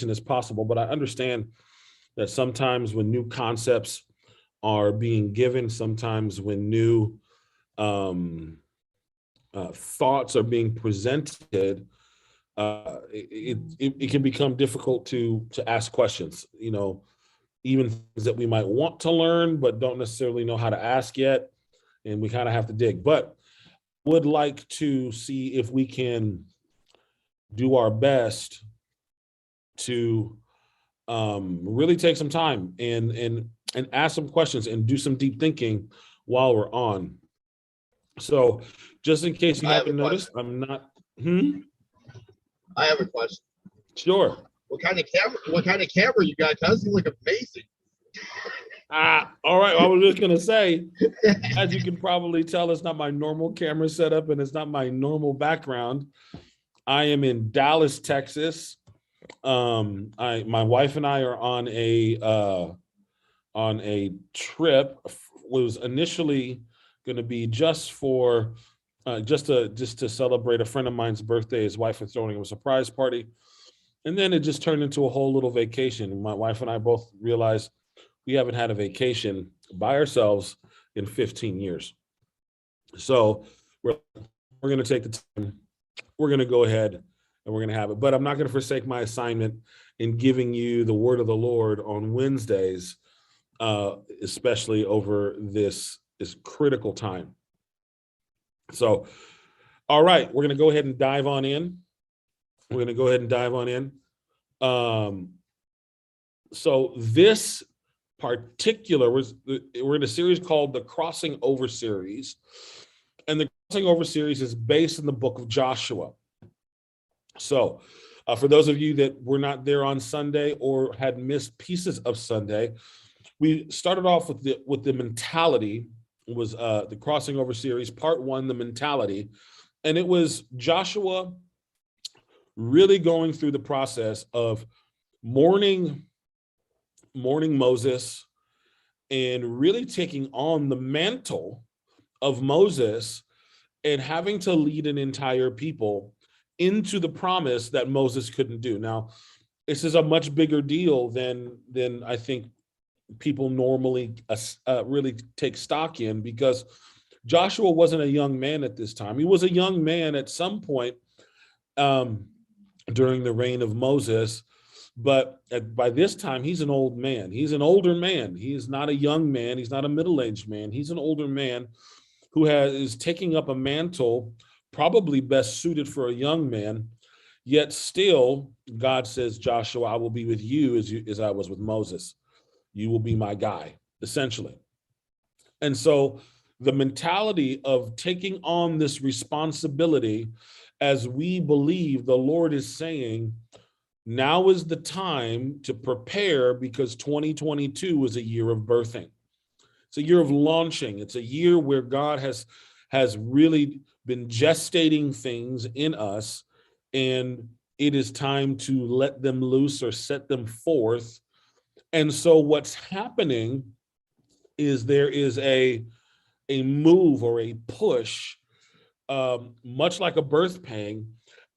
as possible, but I understand that sometimes when new concepts are being given, sometimes when new um, thoughts are being presented, it can become difficult to ask questions. Even things that we might want to learn but don't necessarily know how to ask yet, and we kind of have to dig. But would like to see if we can do our best to really take some time and ask some questions and do some deep thinking while we're on. So, just in case you I have a haven't noticed, question. I'm not. Hmm? I have a question. Sure. What kind of camera? What kind of camera you got? Cause you look amazing. All right. I was just gonna say, as you can probably tell, it's not my normal camera setup and it's not my normal background. I am in Dallas, Texas. My wife and I are on a trip. Was initially going to be just for just to celebrate a friend of mine's birthday. His wife was throwing him a surprise party, and then it just turned into a whole little vacation. My wife and I both realized we haven't had a vacation by ourselves in 15 years. So we're going to take the time. We're going to go ahead and we're going to have it. But I'm not going to forsake my assignment in giving you the word of the Lord on Wednesdays, especially over this critical time. So, all right, we're going to go ahead and dive on in. So this particular we're in a series called the Crossing Over series, and the Crossing Over series is based in the book of Joshua. So, for those of you that were not there on Sunday or had missed pieces of Sunday, we started off with the mentality. It was the Crossing Over series, part one, the mentality, and it was Joshua really going through the process of mourning Moses and really taking on the mantle of Moses and having to lead an entire people into the promise that Moses couldn't do. Now, this is a much bigger deal than I think people normally really take stock in, because Joshua wasn't a young man at this time. He was a young man at some point during the reign of Moses, but by this time he's an old man. He's an older man. He is not a young man. He's not a middle-aged man. He's an older man who is taking up a mantle probably best suited for a young man. Yet still, God says, Joshua, I will be with you as I was with Moses. You will be my guy, essentially. And so the mentality of taking on this responsibility, as we believe the Lord is saying, now is the time to prepare, because 2022 is a year of birthing. It's a year of launching. It's a year where God has really been gestating things in us, and it is time to let them loose or set them forth. And so what's happening is there is a move or a push, much like a birth pang,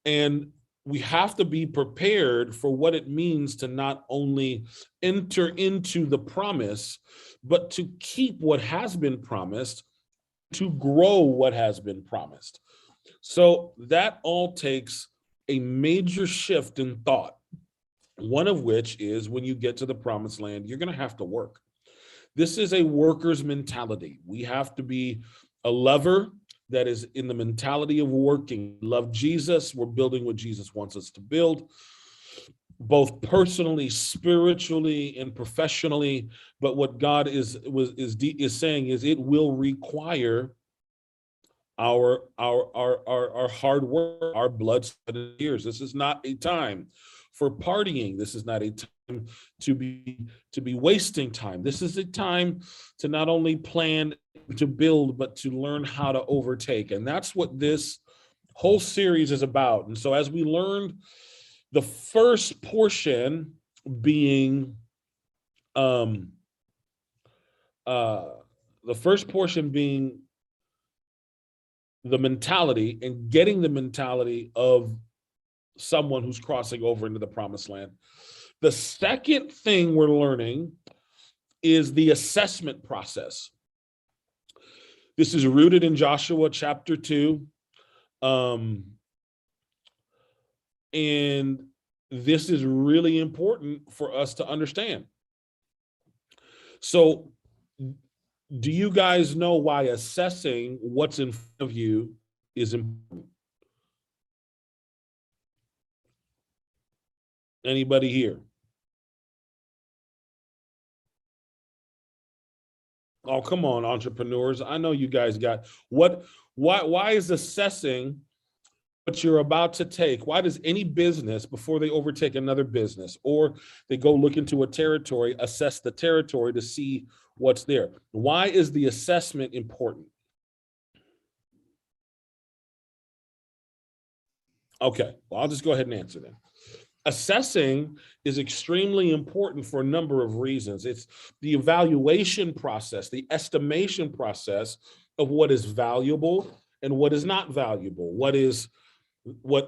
and we have to be prepared for what it means to not only enter into the promise, but to keep what has been promised, to grow what has been promised. So that all takes a major shift in thought, one of which is when you get to the promised land, you're going to have to work. This is a worker's mentality. We have to be a lover that is in the mentality of working. Love Jesus. We're building what Jesus wants us to build, both personally, spiritually, and professionally. But what God is saying is it will require our hard work, our blood, sweat, and tears. This is not a time for partying. This is not a time to be wasting time. This is a time to not only plan to build, but to learn how to overtake. And that's what this whole series is about. And so as we learned, the first portion being the mentality, and getting the mentality of someone who's crossing over into the promised land. The second thing we're learning is the assessment process. This is rooted in Joshua chapter 2. And this is really important for us to understand. So, do you guys know why assessing what's in front of you is important? Anybody here? Oh, come on, entrepreneurs. I know you guys got why is assessing what you're about to take? Why does any business, before they overtake another business or they go look into a territory, assess the territory to see what's there? Why is the assessment important? Okay, well, I'll just go ahead and answer then. Assessing is extremely important for a number of reasons. It's the evaluation process, the estimation process of what is valuable and what is not valuable,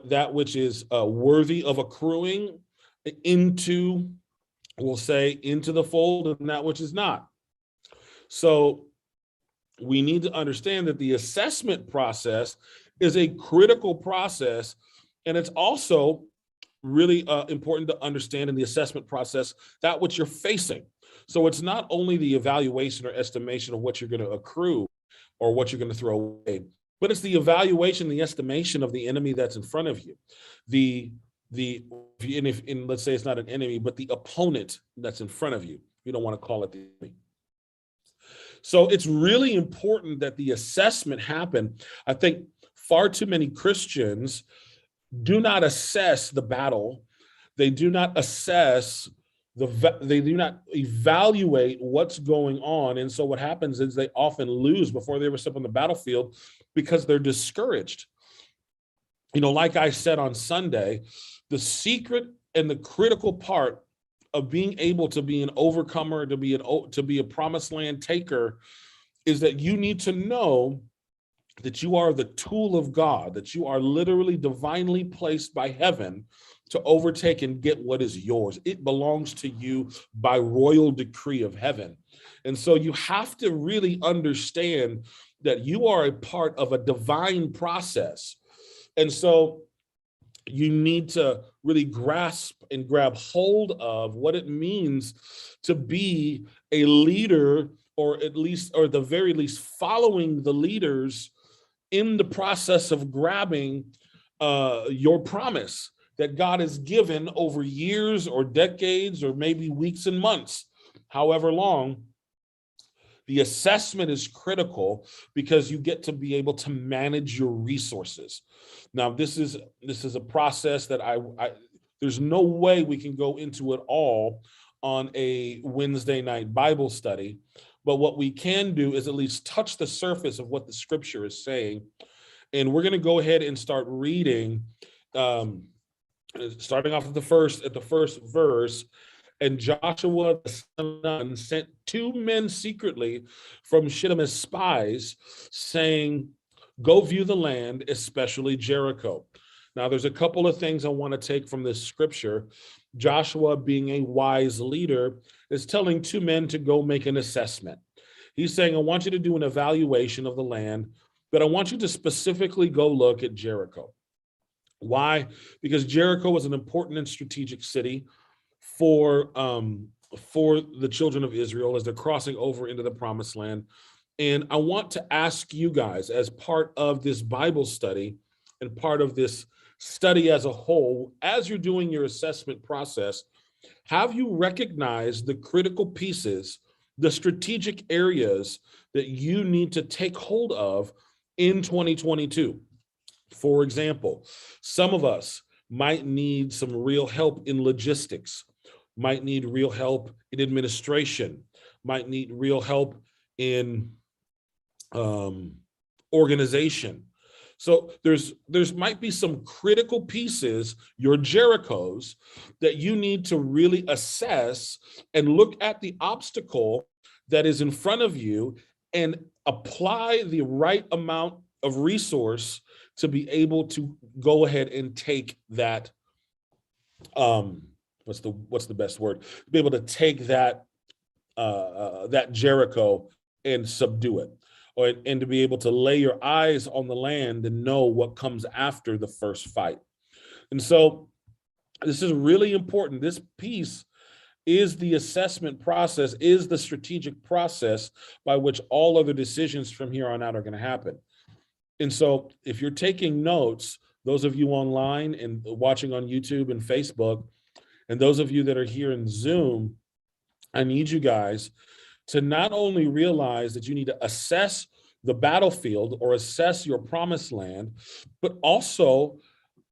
that which is worthy of accruing into, we'll say, into the fold, and that which is not. So we need to understand that the assessment process is a critical process, and it's also really important to understand in the assessment process that which you're facing. So it's not only the evaluation or estimation of what you're going to accrue or what you're going to throw away, but it's the evaluation, the estimation of the enemy that's in front of you. Let's say it's not an enemy, but the opponent that's in front of you. You don't want to call it the enemy. So it's really important that the assessment happen. I think far too many Christians do not assess the battle. They do not assess they do not evaluate what's going on. And so what happens is they often lose before they ever step on the battlefield because they're discouraged. Like I said on Sunday, the secret and the critical part of being able to be an overcomer, to be a promised land taker, is that you need to know that you are the tool of God, that you are literally divinely placed by heaven to overtake and get what is yours. It belongs to you by royal decree of heaven. And so you have to really understand that you are a part of a divine process. And so you need to really grasp and grab hold of what it means to be a leader, or the very least following the leaders in the process of grabbing your promise that God has given over years or decades or maybe weeks and months, however long. The assessment is critical because you get to be able to manage your resources. Now, this is a process that there's no way we can go into it all on a Wednesday night Bible study. But what we can do is at least touch the surface of what the scripture is saying. And we're going to go ahead and start reading, starting off at the first verse. And Joshua the son of Nun sent 2 men secretly from Shittim as spies, saying, "Go view the land, especially Jericho." Now, there's a couple of things I want to take from this scripture. Joshua, being a wise leader, is telling 2 men to go make an assessment. He's saying, I want you to do an evaluation of the land, but I want you to specifically go look at Jericho. Why? Because Jericho was an important and strategic city for the children of Israel as they're crossing over into the promised land. And I want to ask you guys, as part of this Bible study and part of this study as a whole, as you're doing your assessment process, have you recognized the critical pieces, the strategic areas that you need to take hold of in 2022? For example, some of us might need some real help in logistics, might need real help in administration, might need real help in organization. So there's might be some critical pieces, your Jerichos, that you need to really assess and look at the obstacle that is in front of you and apply the right amount of resource to be able to go ahead and take that um, what's the best word? To be able to take that Jericho and subdue it, and to be able to lay your eyes on the land and know what comes after the first fight. And so this is really important. This piece is the assessment process, is the strategic process by which all other decisions from here on out are going to happen. And so if you're taking notes, those of you online and watching on YouTube and Facebook, and those of you that are here in Zoom, I need you guys to not only realize that you need to assess the battlefield or assess your promised land, but also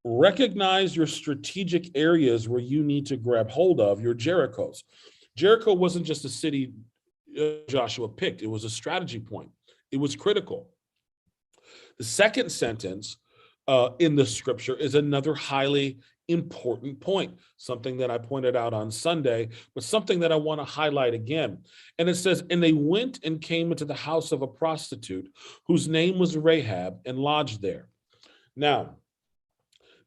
recognize your strategic areas where you need to grab hold of your Jerichos. Jericho wasn't just a city Joshua picked, it was a strategy point. It was critical. The second sentence in the scripture is another highly important point, something that I pointed out on Sunday, but something that I want to highlight again. And it says, and they went and came into the house of a prostitute whose name was Rahab and lodged there. Now,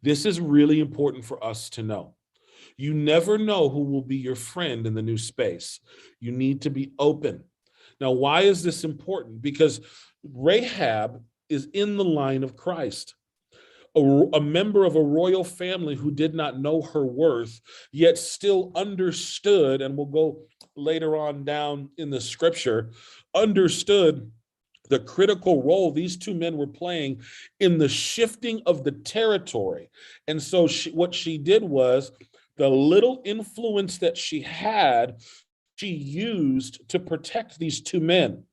this is really important for us to know. You never know who will be your friend in the new space. You need to be open. Now, why is this important? Because Rahab is in the line of Christ, a member of a royal family who did not know her worth, yet still understood, and we'll go later on down in the scripture, understood the critical role these two men were playing in the shifting of the territory. And so what she did was, the little influence that she had, she used to protect these two men.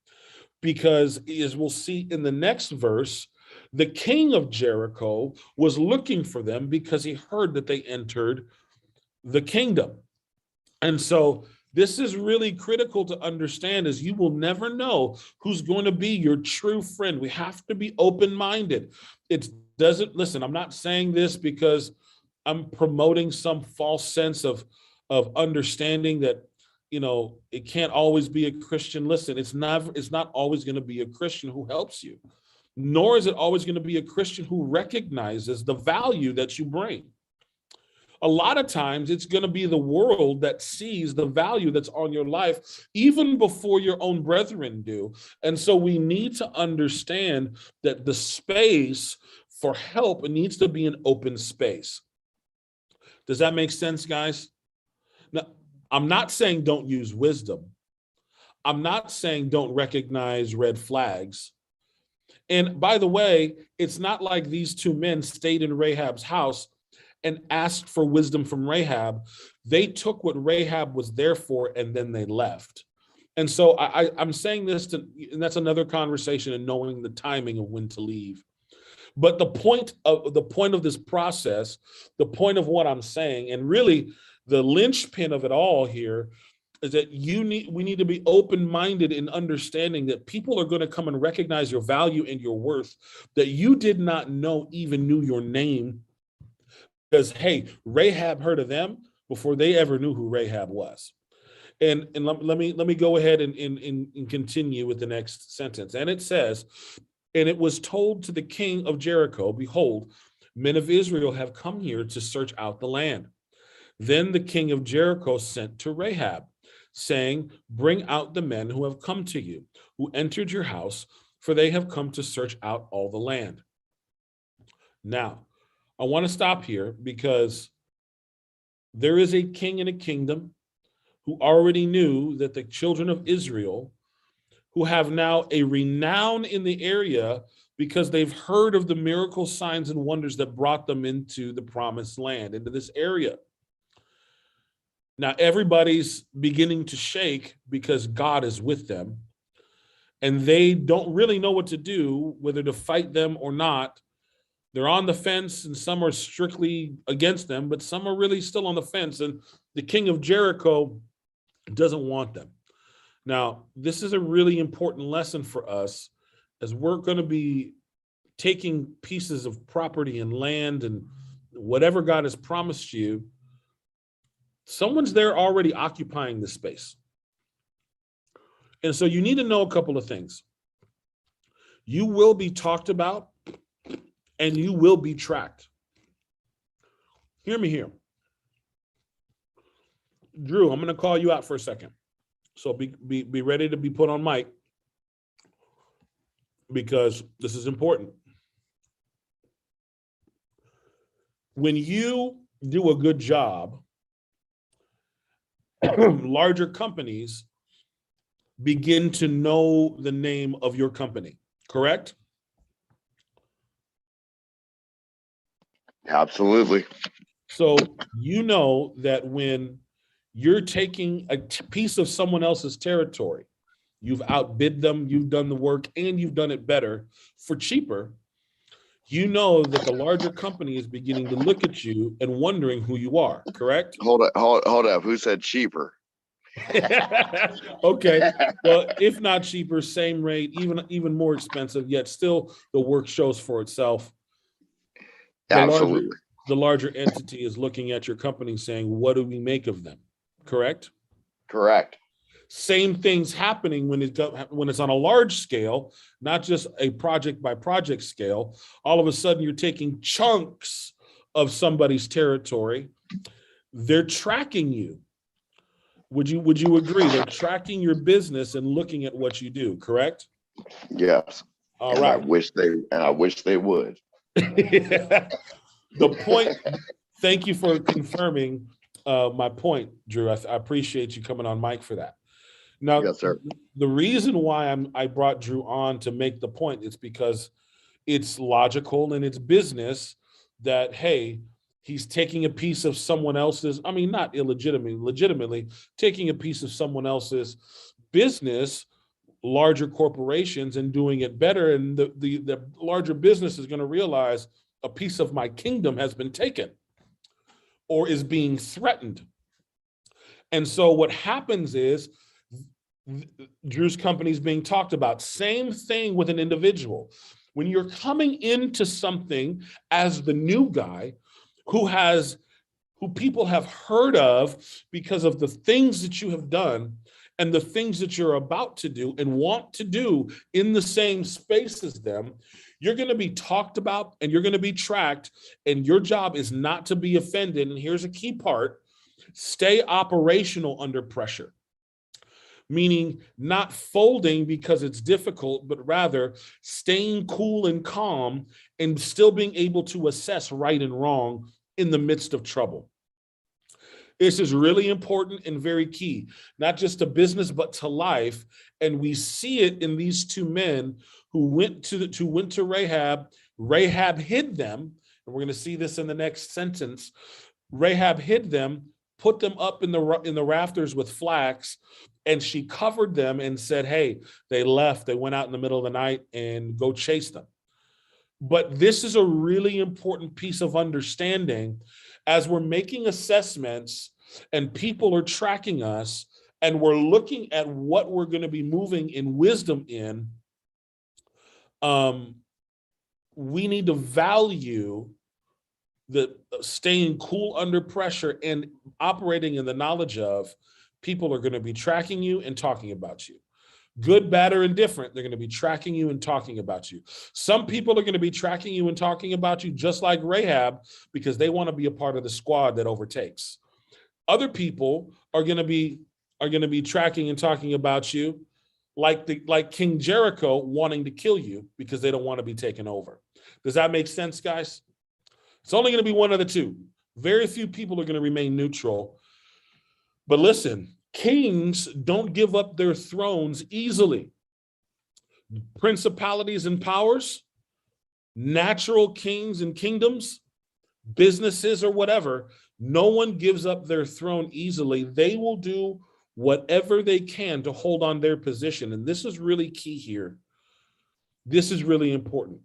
Because as we'll see in the next verse, the king of Jericho was looking for them because he heard that they entered the kingdom. And so this is really critical to understand, is you will never know who's going to be your true friend. We have to be open-minded. It doesn't, listen, I'm not saying this because I'm promoting some false sense of understanding that, you know, it can't always be a Christian. Listen, it's not always going to be a Christian who helps you, nor is it always going to be a Christian who recognizes the value that you bring. A lot of times it's going to be the world that sees the value that's on your life even before your own brethren do. And so we need to understand that the space for help needs to be an open space. Does that make sense, guys? Now, I'm not saying don't use wisdom. I'm not saying don't recognize red flags. And by the way, it's not like these two men stayed in Rahab's house and asked for wisdom from Rahab. They took what Rahab was there for, and then they left. And so I'm saying this and that's another conversation, and knowing the timing of when to leave. But the point of this process, the point of what I'm saying, and really the linchpin of it all here, is that we need to be open-minded in understanding that people are going to come and recognize your value and your worth that you did not know even knew your name. Because, hey, Rahab heard of them before they ever knew who Rahab was. And let me go ahead and continue with the next sentence. And it says, and it was told to the king of Jericho, behold, men of Israel have come here to search out the land. Then the king of Jericho sent to Rahab, saying, bring out the men who have come to you, who entered your house, for they have come to search out all the land. Now, I want to stop here because there is a king in a kingdom who already knew that the children of Israel, who have now a renown in the area because they've heard of the miracle signs and wonders that brought them into the promised land, into this area. Now everybody's beginning to shake because God is with them, and they don't really know what to do, whether to fight them or not. They're on the fence, and some are strictly against them, but some are really still on the fence. And the king of Jericho doesn't want them. Now, this is a really important lesson for us, as we're going to be taking pieces of property and land and whatever God has promised you. Someone's there already occupying the space. And so you need to know a couple of things. You will be talked about, and you will be tracked. Hear me here. Drew, I'm going to call you out for a second. So be ready to be put on mic because this is important. When you do a good job, larger companies begin to know the name of your company, correct? Absolutely. So you know that when you're taking a piece of someone else's territory, you've outbid them, you've done the work, and you've done it better for cheaper. You know that the larger company is beginning to look at you and wondering who you are, correct? Hold up. Who said cheaper? Okay. Well, if not cheaper, same rate, even more expensive, yet still the work shows for itself. Absolutely. The larger entity is looking at your company saying, what do we make of them? Correct? Correct. Same things happening when it's on a large scale, not just a project by project scale. All of a sudden you're taking chunks of somebody's territory. They're tracking you. Would you agree? They're tracking your business and looking at what you do, correct? Yes. All and right. I wish they would. The point, thank you for confirming my point, Drew. I appreciate you coming on mic for that. Now, Yes, sir. the reason why I brought Drew on to make the point is because it's logical and it's business that, hey, he's taking a piece of someone else's, I mean, not legitimately taking a piece of someone else's business, larger corporations, and doing it better. And the larger business is going to realize a piece of my kingdom has been taken or is being threatened. And so what happens is Drew's company is being talked about. Same thing with an individual. When you're coming into something as the new guy who people have heard of because of the things that you have done and the things that you're about to do and want to do in the same space as them, you're going to be talked about and you're going to be tracked, and your job is not to be offended. And here's a key part: stay operational under pressure. Meaning not folding because it's difficult, but rather staying cool and calm and still being able to assess right and wrong in the midst of trouble. This is really important and very key, not just to business, but to life. And we see it in these two men who went to Rahab. Rahab hid them, and we're going to see this in the next sentence. Rahab hid them, put them up in the rafters with flax, and she covered them and said, hey, they left. They went out in the middle of the night, and go chase them. But this is a really important piece of understanding as we're making assessments and people are tracking us and we're looking at what we're going to be moving in wisdom in. We need to value the staying cool under pressure and operating in the knowledge of people are going to be tracking you and talking about you. Good, bad, or indifferent, they're going to be tracking you and talking about you. Some people are going to be tracking you and talking about you just like Rahab because they want to be a part of the squad that overtakes. Other people are going to be tracking and talking about you like King Jericho wanting to kill you because they don't want to be taken over. Does that make sense, guys? It's only going to be one of the two. Very few people are going to remain neutral. But listen, kings don't give up their thrones easily. Principalities and powers, natural kings and kingdoms, businesses or whatever, no one gives up their throne easily. They will do whatever they can to hold on their position. And this is really key here. This is really important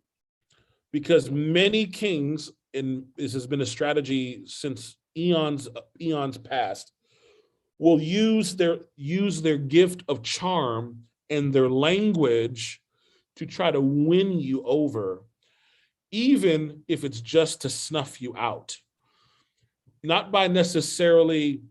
because many kings, and this has been a strategy since eons past, will use their gift of charm and their language to try to win you over, even if it's just to snuff you out. Not by necessarily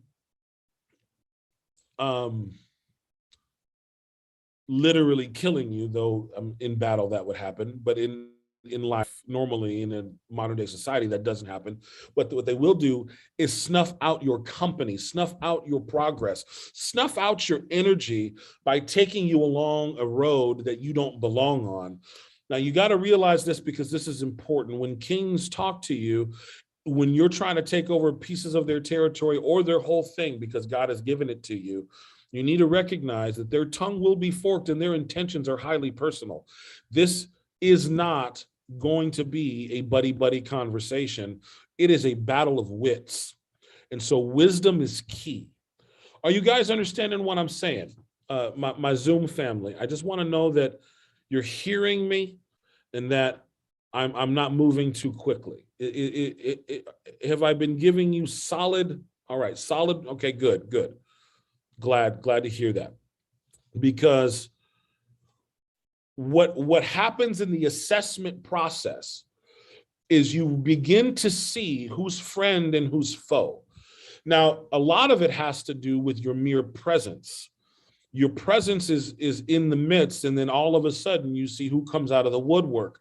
literally killing you, though in battle that would happen, but in in life normally in a modern day society that doesn't happen. But what they will do is snuff out your company, snuff out your progress, snuff out your energy by taking you along a road that you don't belong on. Now you got to realize this, because this is important. When kings talk to you, when you're trying to take over pieces of their territory or their whole thing because God has given it to you, you need to recognize that their tongue will be forked and their intentions are highly personal. This is not going to be a buddy-buddy conversation. It is a battle of wits. And so wisdom is key. Are you guys understanding what I'm saying? My Zoom family, I just want to know that you're hearing me and that I'm not moving too quickly. Have I been giving you solid? All right, solid. Okay, good. Glad to hear that. Because what happens in the assessment process is you begin to see who's friend and who's foe. Now, a lot of it has to do with your mere presence. Your presence is in the midst, and then all of a sudden you see who comes out of the woodwork.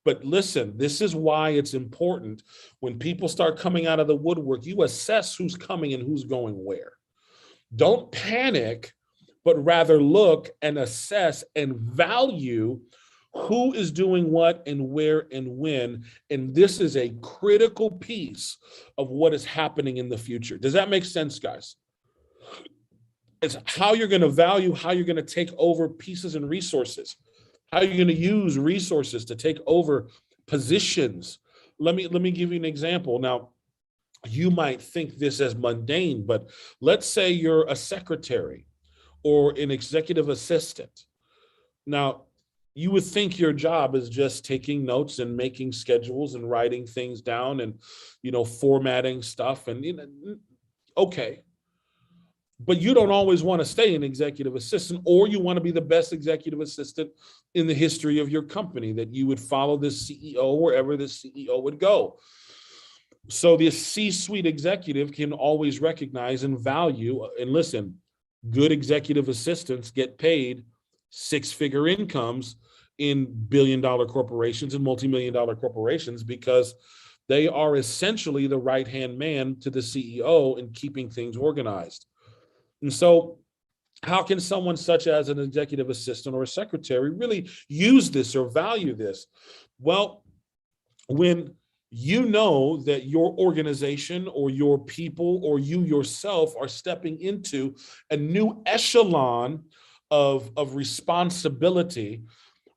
But listen, this is why it's important when people start coming out of the woodwork, you assess who's coming and who's going where. Don't panic, but rather look and assess and value who is doing what and where and when. And this is a critical piece of what is happening in the future. Does that make sense, guys? It's how you're going to value, how you're going to take over pieces and resources, how you're going to use resources to take over positions. Let me give you an example. Now, you might think this as mundane, but let's say you're a secretary or an executive assistant. Now, you would think your job is just taking notes and making schedules and writing things down and, formatting stuff and, okay. But you don't always want to stay an executive assistant, or you want to be the best executive assistant in the history of your company, that you would follow the CEO wherever the CEO would go. So the C-suite executive can always recognize and value, and listen, good executive assistants get paid six-figure incomes in billion-dollar corporations and multi-million-dollar corporations because they are essentially the right-hand man to the CEO in keeping things organized. And so how can someone such as an executive assistant or a secretary really use this or value this? Well, when you know that your organization or your people or you yourself are stepping into a new echelon of responsibility,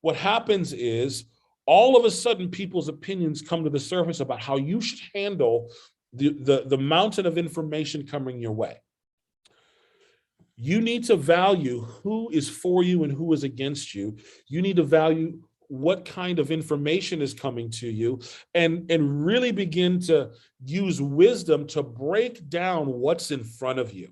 what happens is all of a sudden people's opinions come to the surface about how you should handle the mountain of information coming your way. You need to value who is for you and who is against you. You need to value what kind of information is coming to you and really begin to use wisdom to break down what's in front of you.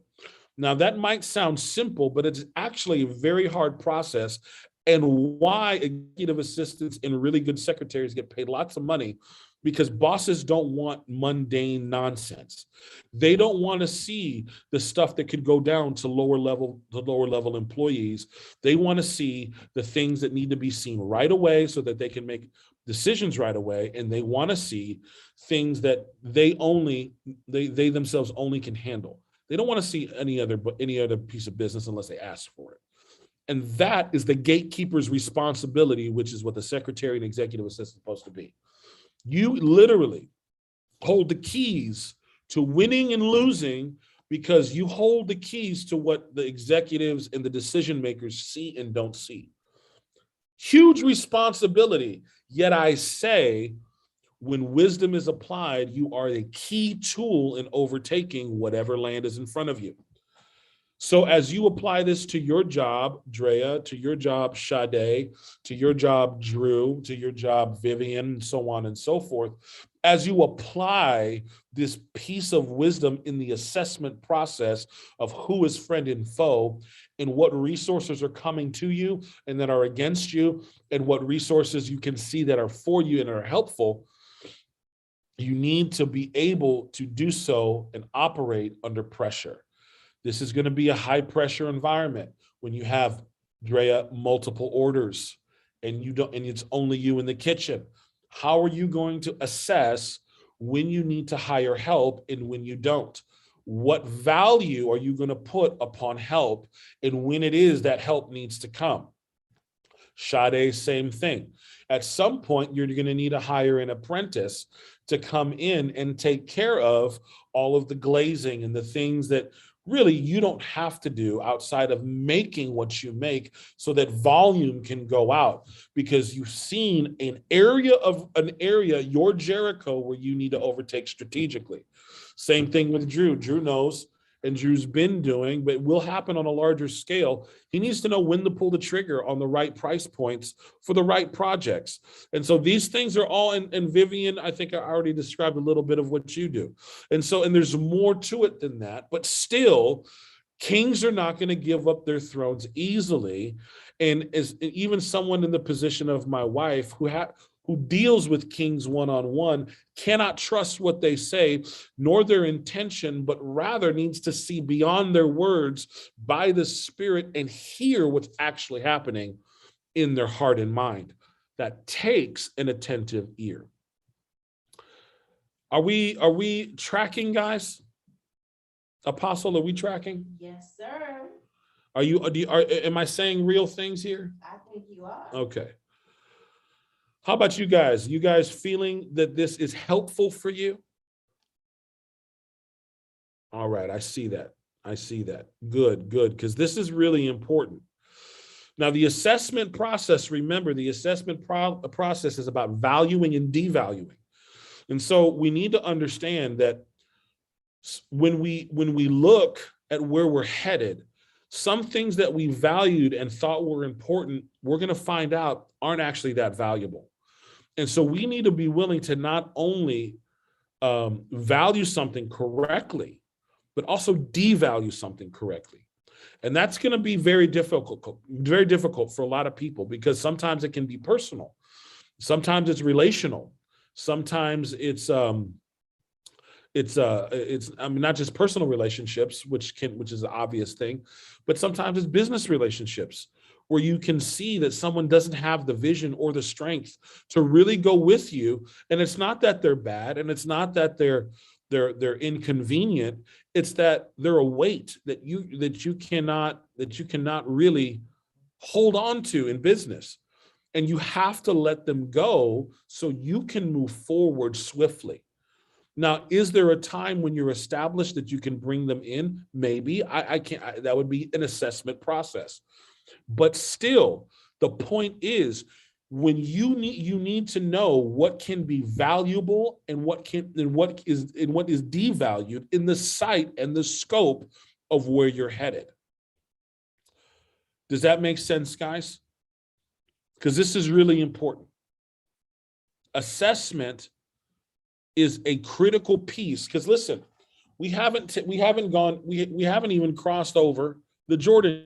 Now, that might sound simple, but it's actually a very hard process, and why executive assistants and really good secretaries get paid lots of money, because bosses don't want mundane nonsense. They don't want to see the stuff that could go down to lower level employees. They want to see the things that need to be seen right away so that they can make decisions right away. And they want to see things that they themselves only can handle. They don't want to see any other piece of business unless they ask for it. And that is the gatekeeper's responsibility, which is what the secretary and executive assistant is supposed to be. You literally hold the keys to winning and losing because you hold the keys to what the executives and the decision makers see and don't see. Huge responsibility. Yet I say, when wisdom is applied, you are a key tool in overtaking whatever land is in front of you. So as you apply this to your job, Drea, to your job, Sade, to your job, Drew, to your job, Vivian, and so on and so forth, as you apply this piece of wisdom in the assessment process of who is friend and foe, and what resources are coming to you and that are against you, and what resources you can see that are for you and are helpful, you need to be able to do so and operate under pressure. This is going to be a high pressure environment when you have, Drea, multiple orders and it's only you in the kitchen. How are you going to assess when you need to hire help and when you don't? What value are you going to put upon help and when it is that help needs to come? Sade, same thing. At some point, you're going to need to hire an apprentice to come in and take care of all of the glazing and the things that really you don't have to do outside of making what you make so that volume can go out, because you've seen an area, your Jericho, where you need to overtake strategically. Same thing with Drew. Drew knows, and Drew's been doing, but it will happen on a larger scale. He needs to know when to pull the trigger on the right price points for the right projects. And so these things are all, and Vivian, I think I already described a little bit of what you do. And there's more to it than that, but still, kings are not going to give up their thrones easily. And as even someone in the position of my wife who deals with kings one-on-one cannot trust what they say, nor their intention, but rather needs to see beyond their words by the Spirit and hear what's actually happening in their heart and mind. That takes an attentive ear. Are we tracking, guys? Apostle, are we tracking? Yes, sir. Am I saying real things here? I think you are. Okay. How about you guys? You guys feeling that this is helpful for you? All right, I see that. Good, because this is really important. Now, the assessment process, remember, the assessment process is about valuing and devaluing. And so we need to understand that when we look at where we're headed, some things that we valued and thought were important, we're going to find out aren't actually that valuable. And so we need to be willing to not only value something correctly, but also devalue something correctly. And that's going to be very difficult for a lot of people, because sometimes it can be personal. Sometimes it's relational. Sometimes it's not just personal relationships, which is an obvious thing, but sometimes it's business relationships, where you can see that someone doesn't have the vision or the strength to really go with you. And it's not that they're bad, and it's not that they're inconvenient. It's that they're a weight that you cannot really hold on to in business. And you have to let them go so you can move forward swiftly. Now, is there a time when you're established that you can bring them in? Maybe. I can't. That would be an assessment process. But still, the point is, when you need to know what can be valuable and what is devalued in the sight and the scope of where you're headed. Does that make sense, guys? Because this is really important. Assessment is a critical piece. Because listen, we haven't even crossed over the Jordan.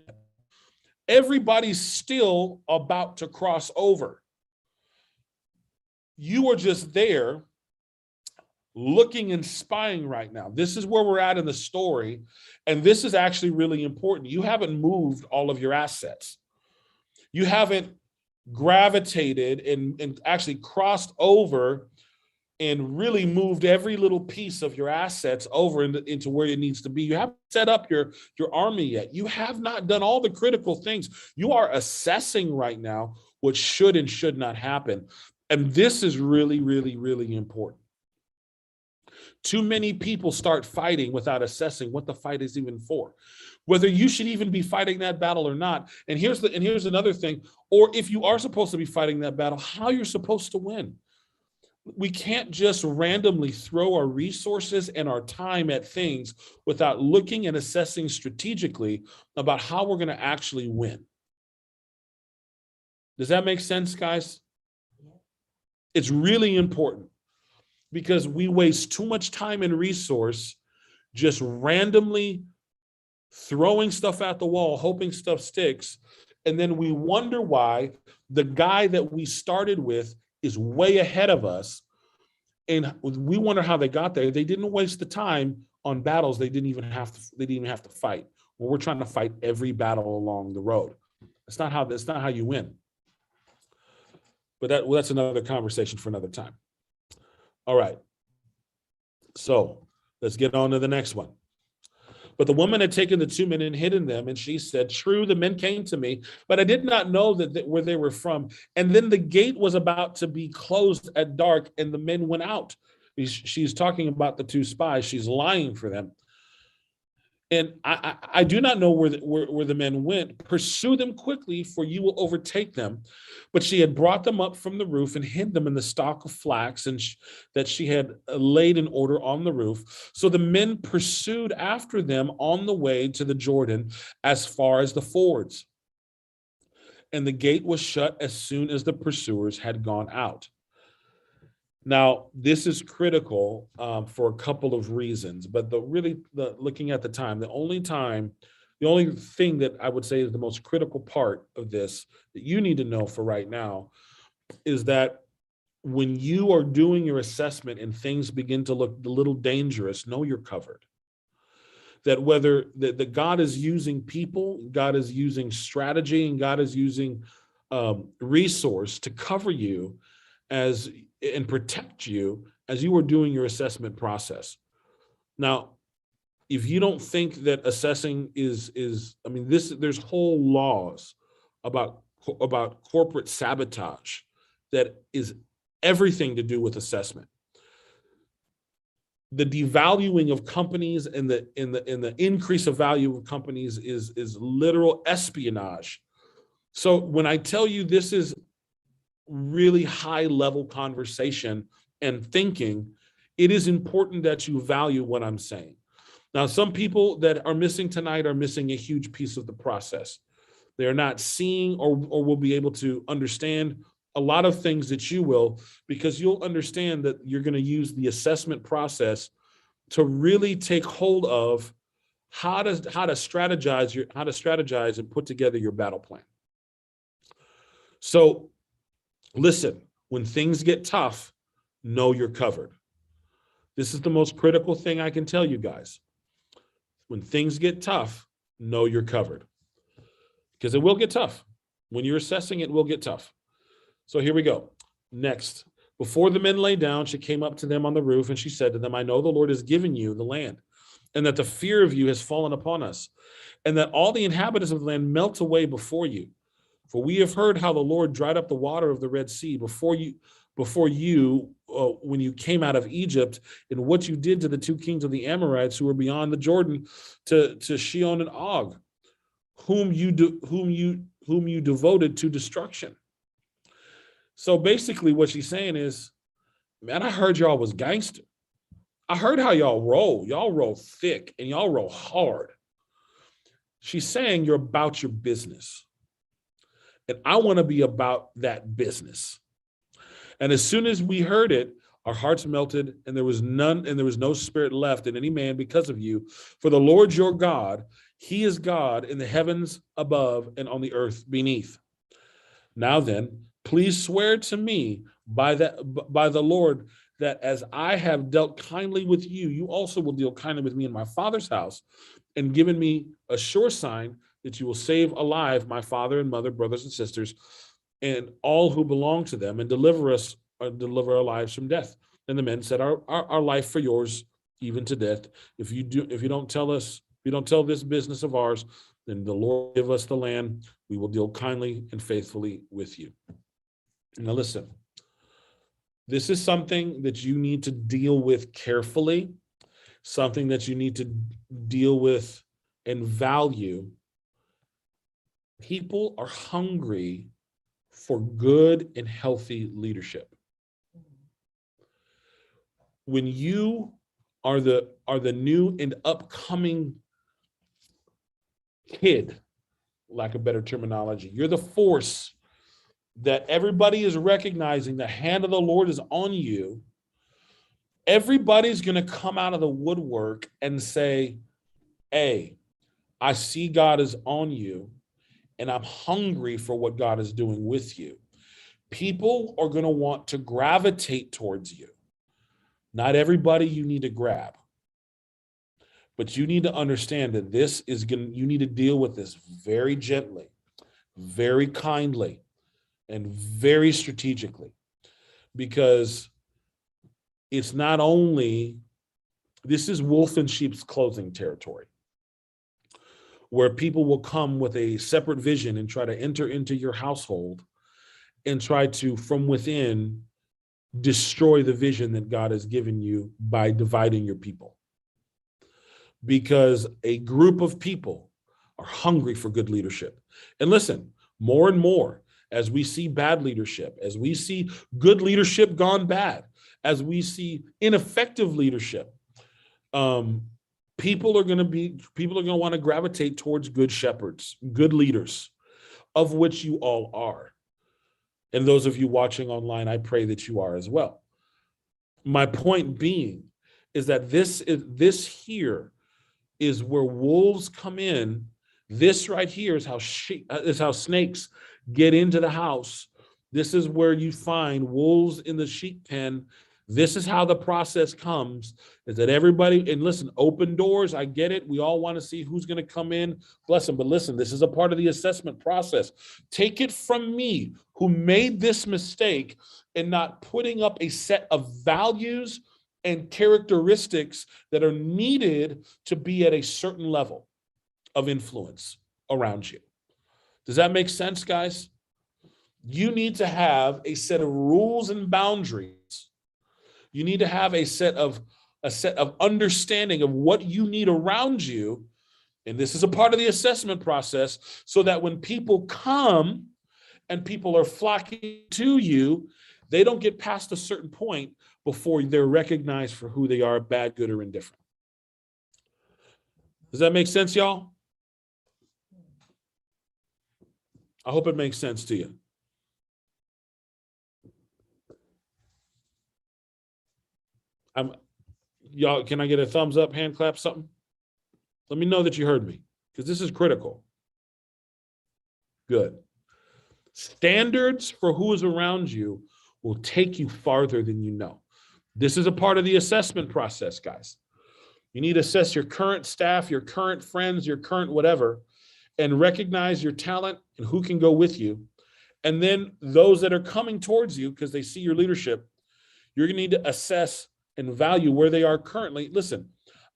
Everybody's still about to cross over. You are just there looking and spying right now. This is where we're at in the story. And this is actually really important. You haven't moved all of your assets. You haven't gravitated and actually crossed over and really moved every little piece of your assets over into where it needs to be. You haven't set up your army yet. You have not done all the critical things. You are assessing right now what should and should not happen. And this is really, really, really important. Too many people start fighting without assessing what the fight is even for, whether you should even be fighting that battle or not. And here's another thing, or if you are supposed to be fighting that battle, how you're supposed to win. We can't just randomly throw our resources and our time at things without looking and assessing strategically about how we're going to actually win. Does that make sense, guys? It's really important, because we waste too much time and resource just randomly throwing stuff at the wall, hoping stuff sticks. And then we wonder why the guy that we started with is way ahead of us. And we wonder how they got there. They didn't waste the time on battles they didn't even have to fight. Well, we're trying to fight every battle along the road. That's not how you win. But that's another conversation for another time. All right. So let's get on to the next one. But the woman had taken the 2 men and hidden them, and she said, "True, the men came to me, but I did not know where they were from. And then the gate was about to be closed at dark, and the men went out." She's talking about the 2 spies. She's lying for them. "And I do not know where the men went. Pursue them quickly, for you will overtake them." But she had brought them up from the roof and hid them in the stalk of flax that she had laid in order on the roof. So the men pursued after them on the way to the Jordan as far as the fords. And the gate was shut as soon as the pursuers had gone out. Now, this is critical for a couple of reasons, but looking at the time, the only thing that I would say is the most critical part of this that you need to know for right now is that when you are doing your assessment and things begin to look a little dangerous, know you're covered. That whether that God is using people, God is using strategy, and God is using resource to cover you and protect you as you are doing your assessment process. Now, if you don't think that assessing there's whole laws about corporate sabotage that is everything to do with assessment. The devaluing of companies and the increase of value of companies is literal espionage. So when I tell you this is really high level conversation and thinking, it is important that you value what I'm saying. Now, some people that are missing tonight are missing a huge piece of the process. They're not seeing or will be able to understand a lot of things that you will, because you'll understand that you're going to use the assessment process to really take hold of how to strategize and put together your battle plan. So listen, when things get tough, know you're covered. This is the most critical thing I can tell you guys. When things get tough, know you're covered. Because it will get tough. When you're assessing, it will get tough. So here we go. Next, before the men lay down, she came up to them on the roof, and she said to them, "I know the Lord has given you the land, and that the fear of you has fallen upon us, and that all the inhabitants of the land melt away before you. For we have heard how the Lord dried up the water of the Red Sea before you when you came out of Egypt, and what you did to the 2 kings of the Amorites who were beyond the Jordan, to Sihon and Og, whom you devoted to destruction." So basically what she's saying is, man, I heard y'all was gangster. I heard how y'all roll. Y'all roll thick and y'all roll hard. She's saying you're about your business. And I want to be about that business. And as soon as we heard it, our hearts melted, and there was no spirit left in any man because of you. For the Lord your God, he is God in the heavens above and on the earth beneath. Now then, please swear to me by the Lord that as I have dealt kindly with you, you also will deal kindly with me in my father's house, and given me a sure sign that you will save alive my father and mother, brothers and sisters, and all who belong to them, and deliver our lives from death. And the men said, our life for yours, even to death. If you don't tell this business of ours, then the Lord give us the land. We will deal kindly and faithfully with you. Now listen, this is something that you need to deal with carefully, something that you need to deal with and value. People are hungry for good and healthy leadership. When you are the new and upcoming kid, lack of better terminology, you're the force that everybody is recognizing the hand of the Lord is on you. Everybody's going to come out of the woodwork and say, "Hey, I see God is on you, and I'm hungry for what God is doing with you." People are going to want to gravitate towards you. Not everybody you need to grab, but you need to understand that you need to deal with this very gently, very kindly. and very strategically, because it's not only, this is wolf in sheep's clothing territory, where people will come with a separate vision and try to enter into your household and try to, from within, destroy the vision that God has given you by dividing your people. Because a group of people are hungry for good leadership. And listen, more and more, as we see bad leadership, as we see good leadership gone bad, as we see ineffective leadership, people are going to want to gravitate towards good shepherds, good leaders, of which you all are. And those of you watching online, I pray that you are as well. My point being is that this here is where wolves come in. This right here is how snakes get into the house. This is where you find wolves in the sheep pen. This is how the process comes, is that everybody, and listen, open doors, I get it. We all want to see who's going to come in, bless them. But listen, this is a part of the assessment process. Take it from me, who made this mistake in not putting up a set of values and characteristics that are needed to be at a certain level of influence around you. Does that make sense, guys? You need to have a set of rules and boundaries. You need to have a set of understanding of what you need around you. And this is a part of the assessment process, so that when people come and people are flocking to you, they don't get past a certain point before they're recognized for who they are, bad, good, or indifferent. Does that make sense, y'all? I hope it makes sense to you. Y'all, can I get a thumbs up, hand clap, something? Let me know that you heard me, because this is critical. Good. Standards for who is around you will take you farther than you know. This is a part of the assessment process, guys. You need to assess your current staff, your current friends, your current whatever, and recognize your talent and who can go with you. And then those that are coming towards you because they see your leadership, you're going to need to assess and value where they are currently. Listen,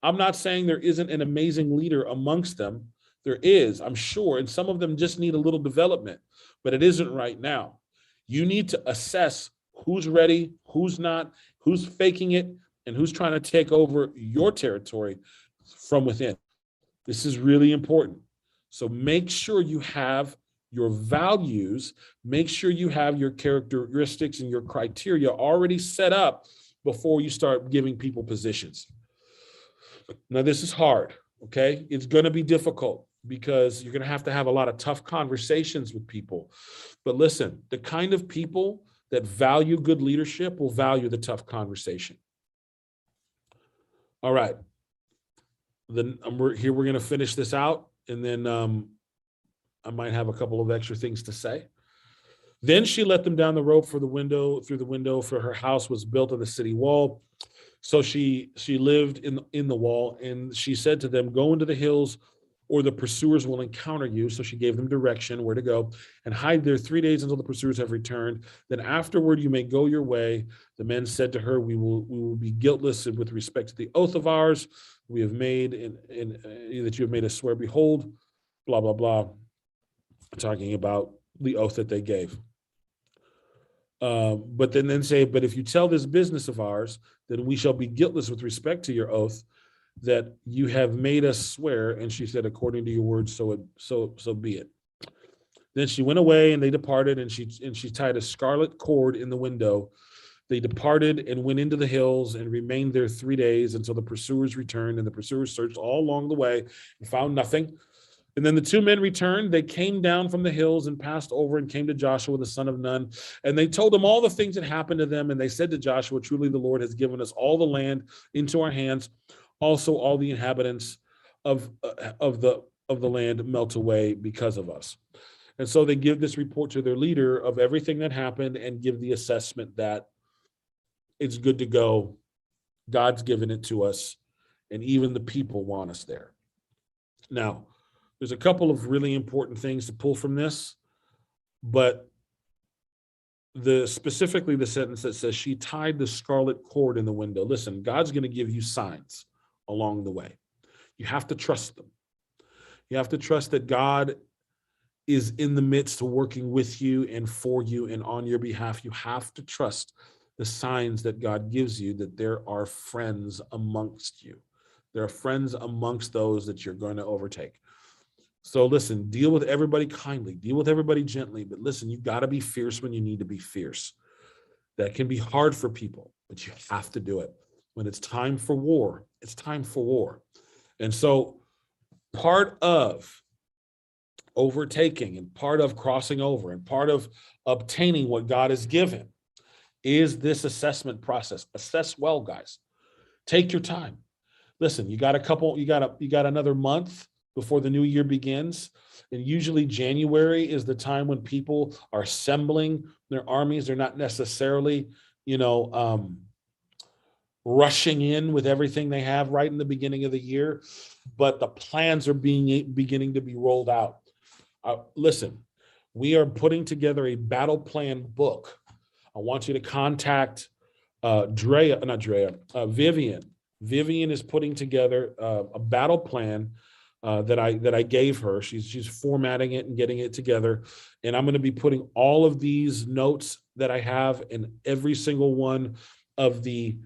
I'm not saying there isn't an amazing leader amongst them. There is, I'm sure, and some of them just need a little development, but it isn't right now. You need to assess who's ready, who's not, who's faking it, and who's trying to take over your territory from within. This is really important. So make sure you have your values, make sure you have your characteristics and your criteria already set up before you start giving people positions. Now, this is hard, okay? It's going to be difficult because you're going to have a lot of tough conversations with people. But listen, the kind of people that value good leadership will value the tough conversation. All right. Then we're going to finish this out, and then I might have a couple of extra things to say. Then she let them down the rope through the window, for her house was built on the city wall. So she lived in the wall, and she said to them, "Go into the hills, or the pursuers will encounter you." So she gave them direction where to go, and hide there 3 days until the pursuers have returned. Then afterward you may go your way. The men said to her, "We will be guiltless with respect to the oath of ours we have made, in that you have made us swear. Behold," blah blah blah, talking about the oath that they gave. But then say, "But if you tell this business of ours, then we shall be guiltless with respect to your oath that you have made us swear." And she said, "According to your words, so be it." Then she went away, and they departed, and she tied a scarlet cord in the window. They departed and went into the hills and remained there 3 days until the pursuers returned. And the pursuers searched all along the way and found nothing. And then the two men returned. They came down from the hills and passed over and came to Joshua, the son of Nun. And they told him all the things that happened to them. And they said to Joshua, "Truly the Lord has given us all the land into our hands. Also all the inhabitants of the land melt away because of us." And so they give this report to their leader of everything that happened and give the assessment that it's good to go. God's given it to us, and even the people want us there. Now, there's a couple of really important things to pull from this, but specifically the sentence that says she tied the scarlet cord in the window. Listen, God's going to give you signs along the way. You have to trust them. You have to trust that God is in the midst of working with you and for you and on your behalf. You have to trust the signs that God gives you, that there are friends amongst you. There are friends amongst those that you're going to overtake. So listen, deal with everybody kindly, deal with everybody gently, but listen, you've got to be fierce when you need to be fierce. That can be hard for people, but you have to do it. When it's time for war, it's time for war. And so part of overtaking and part of crossing over and part of obtaining what God has given is this assessment process. Assess well, guys. Take your time. Listen, you got another month before the new year begins. And usually January is the time when people are assembling their armies. They're not necessarily, rushing in with everything they have right in the beginning of the year, but the plans are beginning to be rolled out. Listen, we are putting together a battle plan book. I want you to contact Vivian. Vivian is putting together a battle plan that I gave her. She's formatting it and getting it together. And I'm going to be putting all of these notes that I have in every single one of the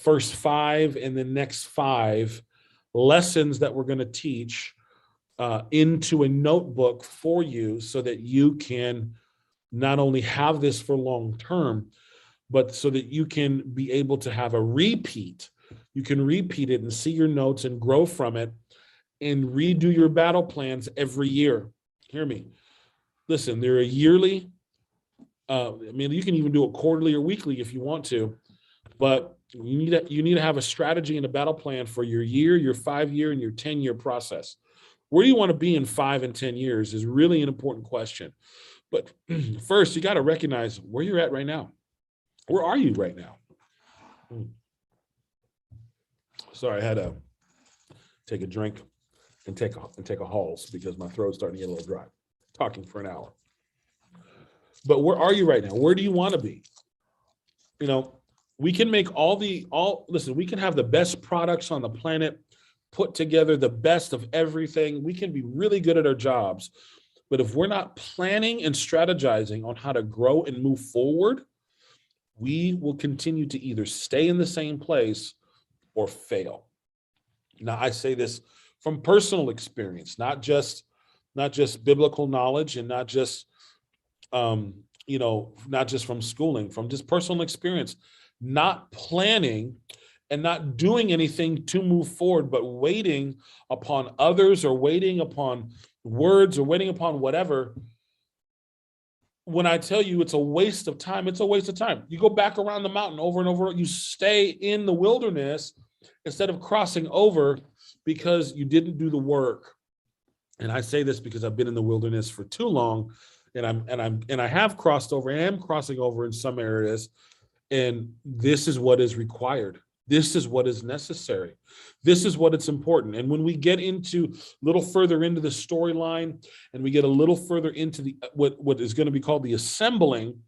first 5 and the next 5 lessons that we're going to teach into a notebook for you, so that you can not only have this for long term, but so that you can be able to have a repeat. You can repeat it and see your notes and grow from it and redo your battle plans every year. Hear me. Listen, they're a yearly. You can even do it quarterly or weekly if you want to, but you need to have a strategy and a battle plan for your year, your 5-year, and your 10-year process. Where do you want to be in 5 and 10 years is really an important question. But first, you got to recognize where you're at right now. Where are you right now? Sorry, I had to take a drink and take a Halls because my throat's starting to get a little dry, talking for an hour. But where are you right now? Where do you want to be? We can make listen, we can have the best products on the planet, put together the best of everything. We can be really good at our jobs. But if we're not planning and strategizing on how to grow and move forward, we will continue to either stay in the same place or fail. Now, I say this from personal experience, not just biblical knowledge, and not just not just from schooling, from just personal experience. Not planning and not doing anything to move forward, but waiting upon others or waiting upon words or waiting upon whatever. When I tell you it's a waste of time, it's a waste of time. You go back around the mountain over and over. You stay in the wilderness instead of crossing over because you didn't do the work. And I say this because I've been in the wilderness for too long, and I have crossed over and am crossing over in some areas. And this is what is required. This is what is necessary. This is what it's important. And when we get into a little further into the storyline, and we get a little further into the what is going to be called the assembling,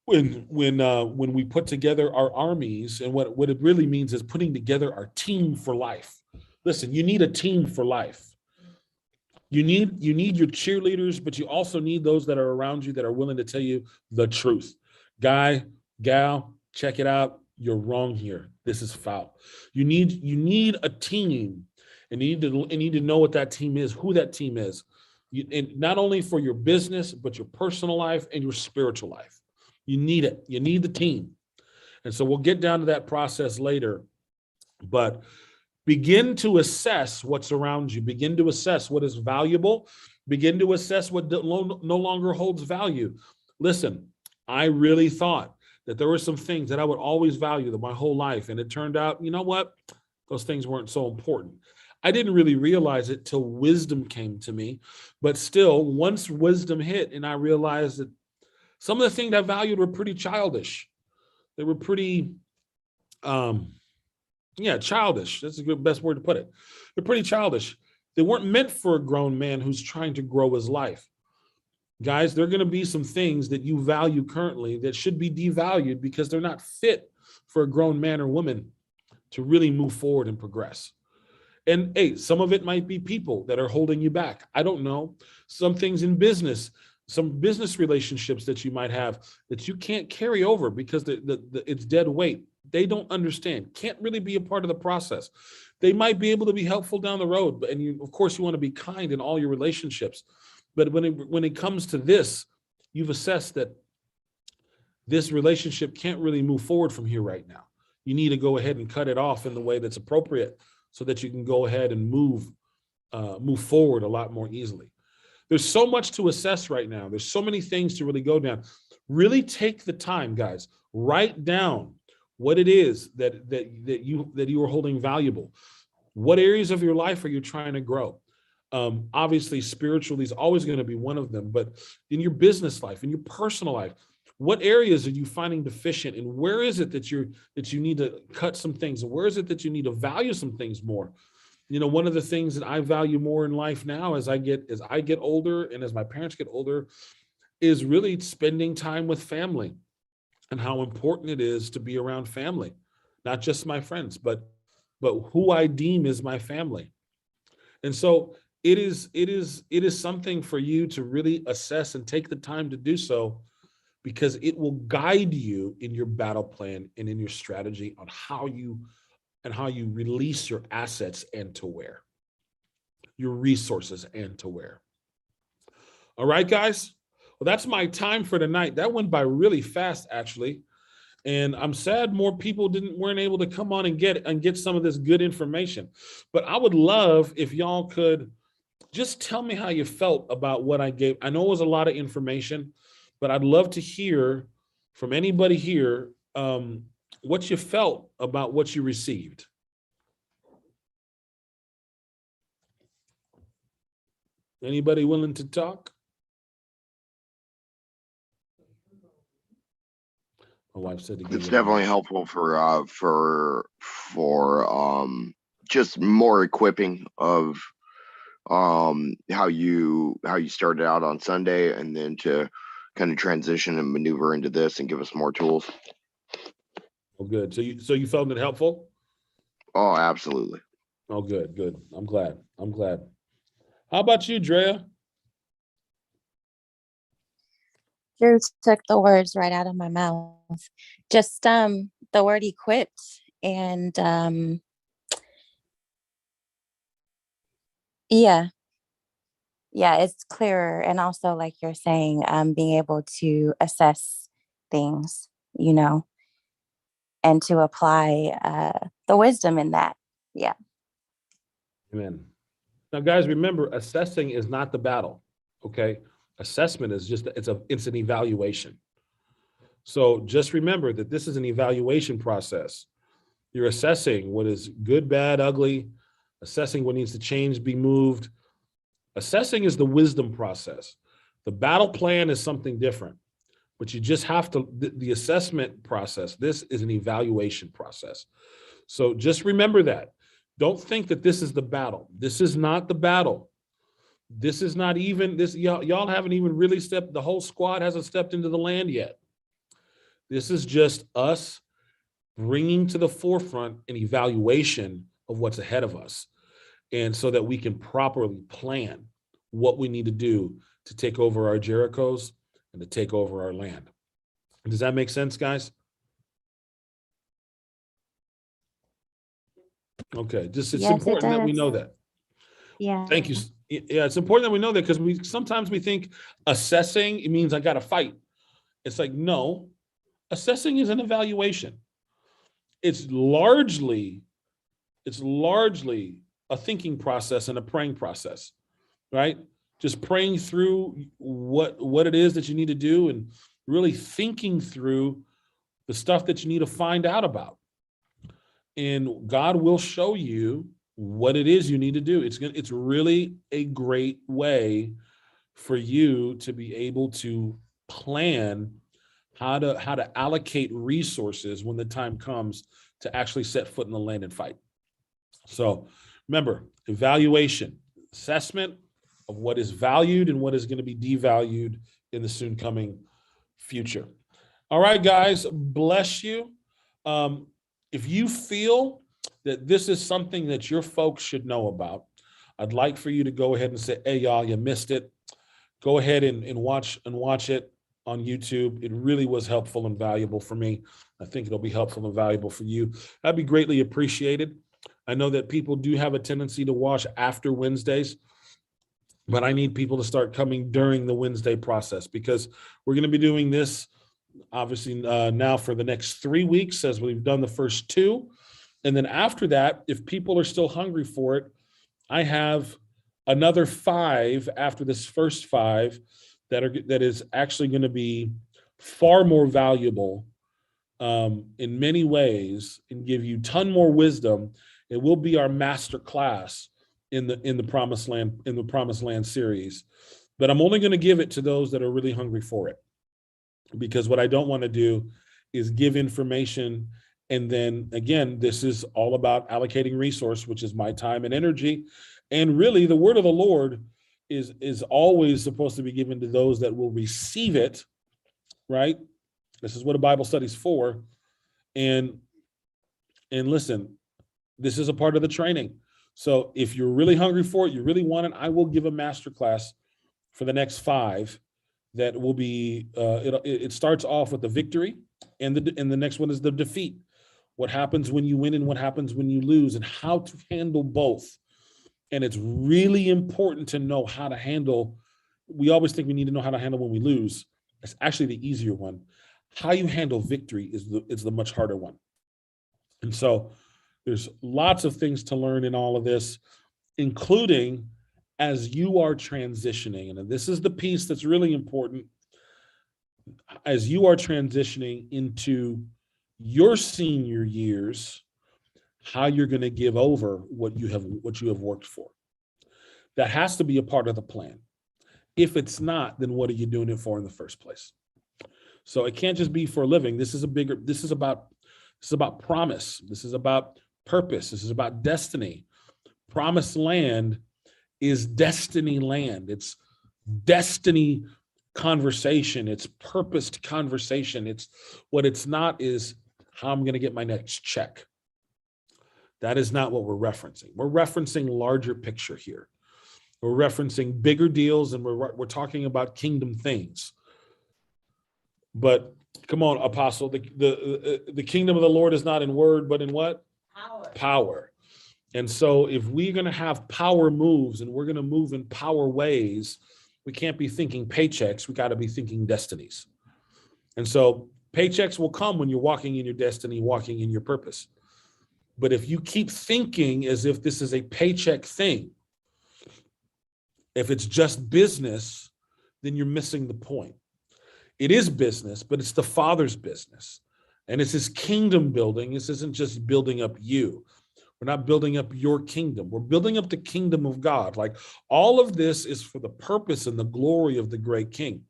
when we put together our armies, and what it really means is putting together our team for life. Listen, you need a team for life. You need your cheerleaders, but you also need those that are around you that are willing to tell you the truth. Guy, gal, check it out. You're wrong here. This is foul. You need a team, and you need to know what that team is, who that team is, and not only for your business, but your personal life and your spiritual life. You need it. You need the team. And so we'll get down to that process later, but begin to assess what's around you. Begin to assess what is valuable. Begin to assess what no longer holds value. Listen, I really thought that there were some things that I would always value my whole life. And it turned out, you know what? Those things weren't so important. I didn't really realize it till wisdom came to me. But still, once wisdom hit and I realized that some of the things I valued were pretty childish. They were pretty, childish. That's the best word to put it. They're pretty childish. They weren't meant for a grown man who's trying to grow his life. Guys, there are going to be some things that you value currently that should be devalued because they're not fit for a grown man or woman to really move forward and progress. And hey, some of it might be people that are holding you back. I don't know. Some things in business, some business relationships that you might have that you can't carry over because it's dead weight. They don't understand, can't really be a part of the process. They might be able to be helpful down the road, and you, of course, you want to be kind in all your relationships. But when it comes to this, you've assessed that this relationship can't really move forward from here right now. You need to go ahead and cut it off in the way that's appropriate so that you can go ahead and move forward a lot more easily. There's so much to assess right now. There's so many things to really go down. Really take the time, guys. Write down what it is that you are holding valuable. What areas of your life are you trying to grow? Obviously, spiritually is always going to be one of them, but in your business life, in your personal life, what areas are you finding deficient, and where is it that you need to cut some things, and where is it that you need to value some things more? You know, one of the things that I value more in life now as I get older and as my parents get older is really spending time with family, and how important it is to be around family, not just my friends, but who I deem is my family. And so it is something for you to really assess and take the time to do so, because it will guide you in your battle plan and in your strategy on how you release your assets and to where, your resources and to where. All right, guys. Well, that's my time for tonight. That went by really fast, actually. And I'm sad more people weren't able to come on and get some of this good information. But I would love if y'all could just tell me how you felt about what I gave. I know it was a lot of information, but I'd love to hear from anybody here what you felt about what you received. Anybody willing to talk? My wife said to give It's you definitely helpful for just more equipping of how you started out on Sunday, and then to kind of transition and maneuver into this and give us more tools. Oh, good. So you felt it helpful? Oh, absolutely. Oh, good. I'm glad. How about you, Drea? Drew took the words right out of my mouth. Just the word equipped, and yeah, it's clearer. And also, like you're saying, being able to assess things, and to apply the wisdom in that. Yeah. Amen. Now, guys, remember, assessing is not the battle, okay? Assessment is it's an evaluation. So just remember that this is an evaluation process. You're assessing what is good, bad, ugly, assessing what needs to change, be moved. Assessing is the wisdom process. The battle plan is something different, but you just have to, the assessment process, this is an evaluation process. So just remember that. Don't think that this is the battle. This is not the battle. This is not even this. Y'all haven't even really stepped. The whole squad hasn't stepped into the land yet. This is just us bringing to the forefront an evaluation of what's ahead of us, and so that we can properly plan what we need to do to take over our Jerichos and to take over our land. Does that make sense, guys? Okay, just it's Yes, important that we does. know that. Yeah. Thank you. Yeah, it's important that we know that, because sometimes we think assessing, it means I got to fight. It's like, no, assessing is an evaluation. It's largely a thinking process and a praying process, right? Just praying through what it is that you need to do, and really thinking through the stuff that you need to find out about. And God will show you what it is you need to do. It's really a great way for you to be able to plan how to allocate resources when the time comes to actually set foot in the land and fight. So remember, evaluation, assessment, of what is valued and what is going to be devalued in the soon coming future. All right, guys, bless you. If you feel that this is something that your folks should know about, I'd like for you to go ahead and say, hey, y'all, you missed it. Go ahead and watch it on YouTube. It really was helpful and valuable for me. I think it'll be helpful and valuable for you. That'd be greatly appreciated. I know that people do have a tendency to watch after Wednesdays, but I need people to start coming during the Wednesday process, because we're going to be doing this obviously now for the next 3 weeks, as we've done the first 2. And then after that, if people are still hungry for it, I have another 5 after this first 5 that is actually going to be far more valuable in many ways and give you ton more wisdom. It will be our master class in the Promised Land series, but I'm only going to give it to those that are really hungry for it, because what I don't want to do is give information and then again, this is all about allocating resource, which is my time and energy, and really the word of the Lord is always supposed to be given to those that will receive it, right? This is what a Bible study's for. And listen, this is a part of the training. So if you're really hungry for it, you really want it, I will give a masterclass for the next 5 that will be, it starts off with the victory, and the next one is the defeat. What happens when you win and what happens when you lose, and how to handle both. And it's really important to know how to handle. We always think we need to know how to handle when we lose. It's actually the easier one. How you handle victory is the much harder one. And so there's lots of things to learn in all of this, including as you are transitioning. And this is the piece that's really important. As you are transitioning into your senior years, how you're going to give over what you have worked for. That has to be a part of the plan. If it's not, then what are you doing it for in the first place? So it can't just be for a living. This is about promise. This is about purpose. This is about destiny. Promised land is destiny land. It's destiny conversation. It's purposed conversation. It's what it's not is how I'm going to get my next check. That is not what we're referencing. We're referencing larger picture here. We're referencing bigger deals, and we're talking about kingdom things. But come on, Apostle, the kingdom of the Lord is not in word, but in what? Power. And so if we're going to have power moves and we're going to move in power ways, we can't be thinking paychecks. We got to be thinking destinies. And so paychecks will come when you're walking in your destiny, walking in your purpose. But if you keep thinking as if this is a paycheck thing, if it's just business, then you're missing the point. It is business, but it's the Father's business. And it's his kingdom building. This isn't just building up you. We're not building up your kingdom. We're building up the kingdom of God. Like all of this is for the purpose and the glory of the great King.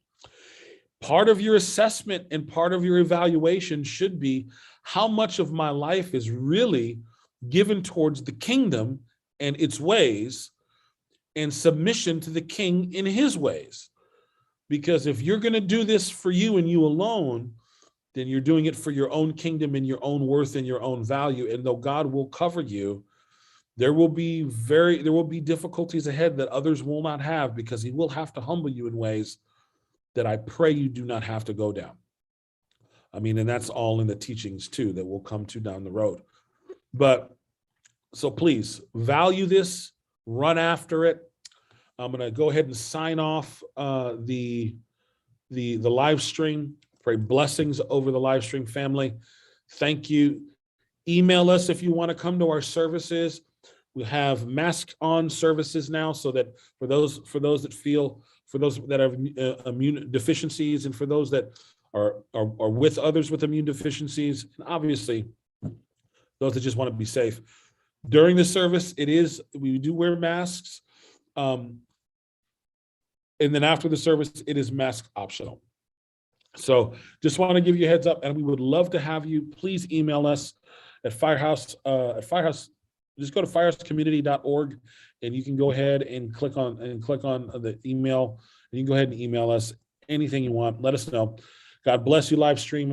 Part of your assessment and part of your evaluation should be how much of my life is really given towards the kingdom and its ways and submission to the King in his ways. Because if you're going to do this for you and you alone, then you're doing it for your own kingdom and your own worth and your own value. And though God will cover you, there will be difficulties ahead that others will not have, because he will have to humble you in ways that I pray you do not have to go down. I mean, and that's all in the teachings too that we'll come to down the road. But so please value this, run after it. I'm going to go ahead and sign off the live stream. Pray blessings over the live stream family. Thank you. Email us if you want to come to our services. We have mask on services now, so that for those that have immune deficiencies, and for those that are with others with immune deficiencies, and obviously those that just want to be safe. During the service, we do wear masks. And then after the service, it is mask optional. So just want to give you a heads up, and we would love to have you. Please email us at Firehouse just go to firescommunity.org and you can go ahead and click on the email. And you can go ahead and email us anything you want. Let us know. God bless you, live stream.